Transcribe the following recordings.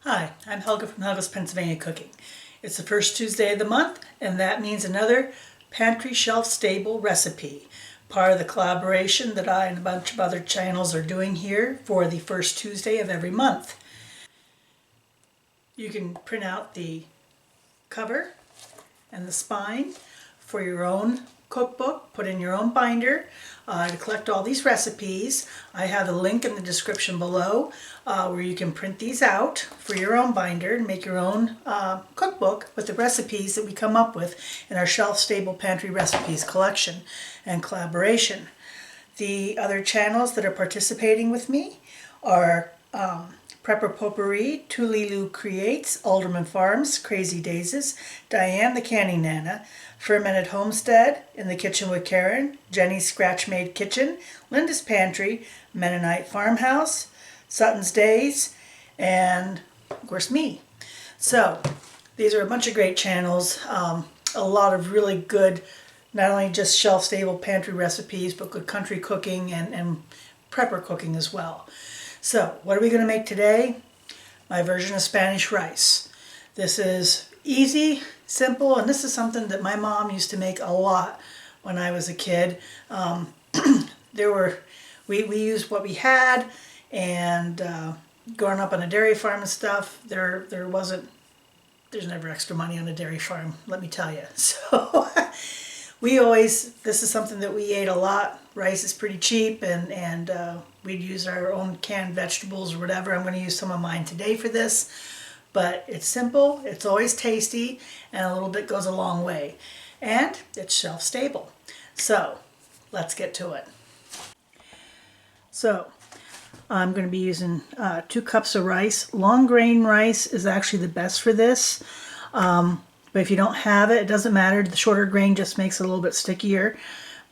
Hi, I'm Helga from Helga's Pennsylvania Cooking. It's the first Tuesday of the month, and that means another pantry shelf-stable recipe. Part of the collaboration that I and a bunch of other channels are doing here for the first Tuesday of every month. You can print out the cover and the spine for your own cookbook, put in your own binder to collect all these recipes. I have a link in the description below where you can print these out for your own binder and make your own cookbook with the recipes that we come up with in our shelf-stable pantry recipes collection and collaboration. The other channels that are participating with me are Prepper Potpourri, Tulilu Creates, Alderman Farms, Crazy Daisies, Diane the Canning Nana, Fermented Homestead, In the Kitchen with Karen, Jenny's Scratch Made Kitchen, Linda's Pantry, Mennonite Farmhouse, Sutton's Days, and of course me. So these are a bunch of great channels, a lot of really good, not only just shelf-stable pantry recipes, but good country cooking and prepper cooking as well. So what are we going to make today? My version of Spanish rice. This is easy, simple, and this is something that my mom used to make a lot when I was a kid. We used what we had, and growing up on a dairy farm and stuff, there's never extra money on a dairy farm, let me tell you. So this is something that we ate a lot. Rice is pretty cheap, and we'd use our own canned vegetables or whatever. I'm going to use some of mine today for this, but it's simple, it's always tasty, and a little bit goes a long way. And it's shelf-stable. So let's get to it. So I'm going to be using 2 cups of rice. Long grain rice is actually the best for this. But if you don't have it, it doesn't matter. The shorter grain just makes it a little bit stickier.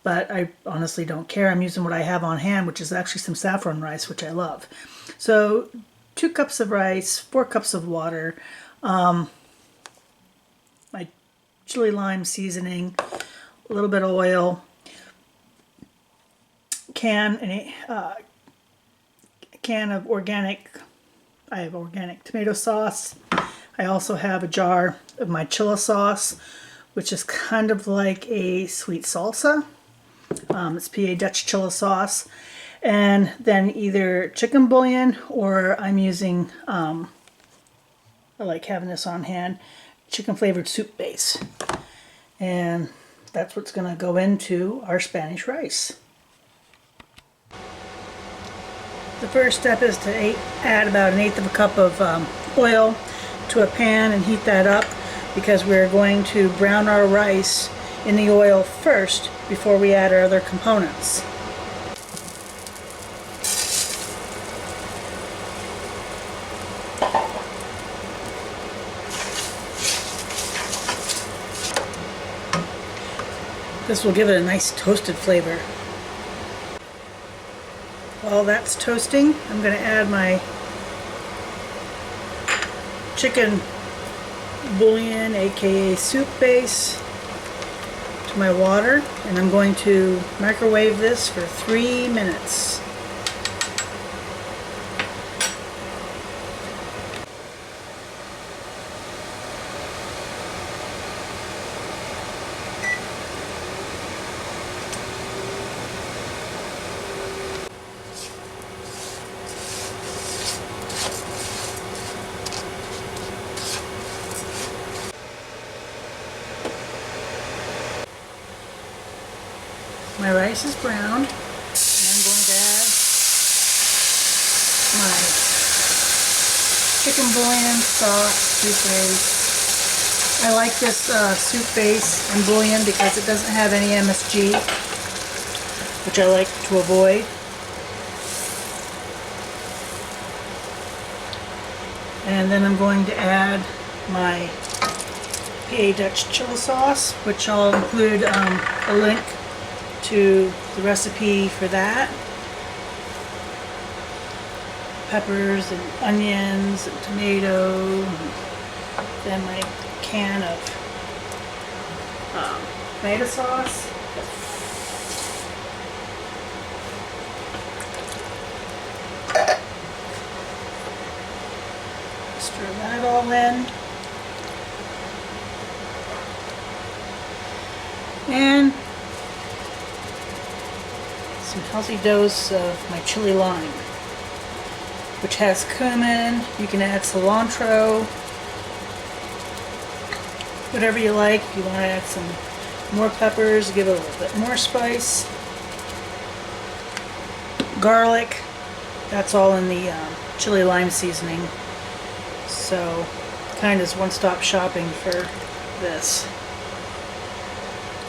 But I honestly don't care. I'm using what I have on hand, which is actually some saffron rice, which I love. So 2 cups of rice, 4 cups of water, my chili lime seasoning, a little bit of oil, can of organic, I have organic tomato sauce. I also have a jar of my chili sauce, which is kind of like a sweet salsa. It's PA Dutch chili sauce. And then either chicken bouillon, or I'm using, I like having this on hand, chicken flavored soup base. And that's what's going to go into our Spanish rice. The first step is to add about 1/8 of a cup of oil to a pan and heat that up, because we're going to brown our rice in the oil first before we add our other components. This will give it a nice toasted flavor. While that's toasting, I'm going to add my chicken bouillon, aka soup base, to my water, and I'm going to microwave this for 3 minutes. My rice is browned, and I'm going to add my chicken bouillon sauce soup base. I like this soup base and bouillon because it doesn't have any MSG, which I like to avoid. And then I'm going to add my PA Dutch chili sauce, which I'll include a link to the recipe for that. Peppers and onions and tomato, and then my can of tomato sauce. Stir that all in. And some healthy dose of my chili lime, which has cumin. You can add cilantro, whatever you like. If you want to add some more peppers, give it a little bit more spice. Garlic, that's all in the chili lime seasoning. So kind of is one-stop shopping for this.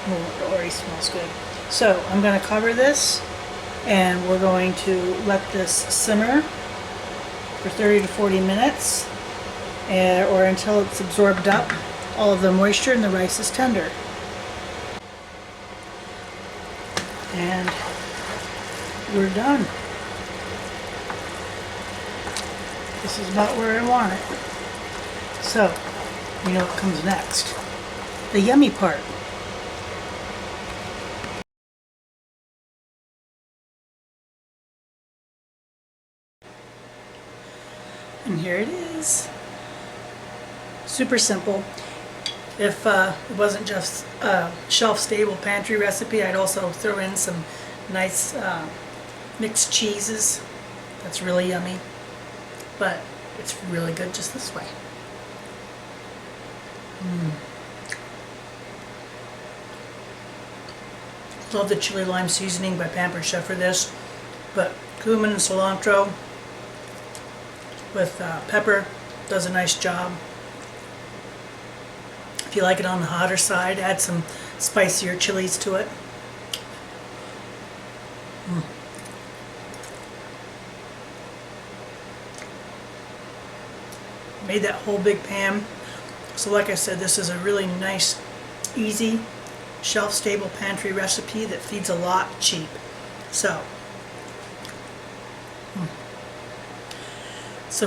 Oh, it already smells good. So I'm going to cover this and we're going to let this simmer for 30 to 40 minutes or until it's absorbed up all of the moisture and the rice is tender. And we're done. This is about where I want it. So, you know what comes next. The yummy part. And here it is. Super simple. If it wasn't just a shelf-stable pantry recipe, I'd also throw in some nice mixed cheeses. That's really yummy. But it's really good just this way. Love the chili lime seasoning by Pampered Chef for this, but cumin and cilantro with pepper does a nice job. If you like it on the hotter side, add some spicier chilies to it. Made that whole big pan. So like I said, this is a really nice, easy, shelf-stable pantry recipe that feeds a lot cheap. So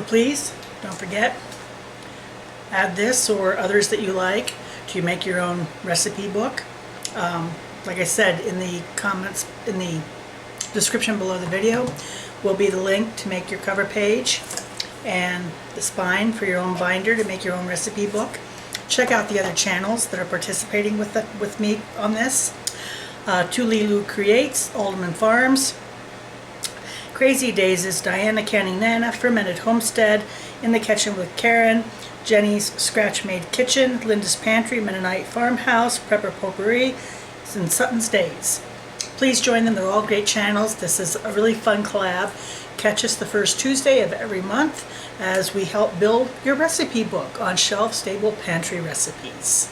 please, don't forget, add this or others that you like to make your own recipe book. Like I said, in the comments, in the description below the video, will be the link to make your cover page and the spine for your own binder to make your own recipe book. Check out the other channels that are participating with me on this. Tulilu Creates, Alderman Farms, Crazy Days, Diana Canning Nana, Fermented Homestead, In the Kitchen with Karen, Jenny's Scratch Made Kitchen, Linda's Pantry, Mennonite Farmhouse, Prepper Potpourri, and Sutton's Days. Please join them. They're all great channels. This is a really fun collab. Catch us the first Tuesday of every month as we help build your recipe book on shelf-stable pantry recipes.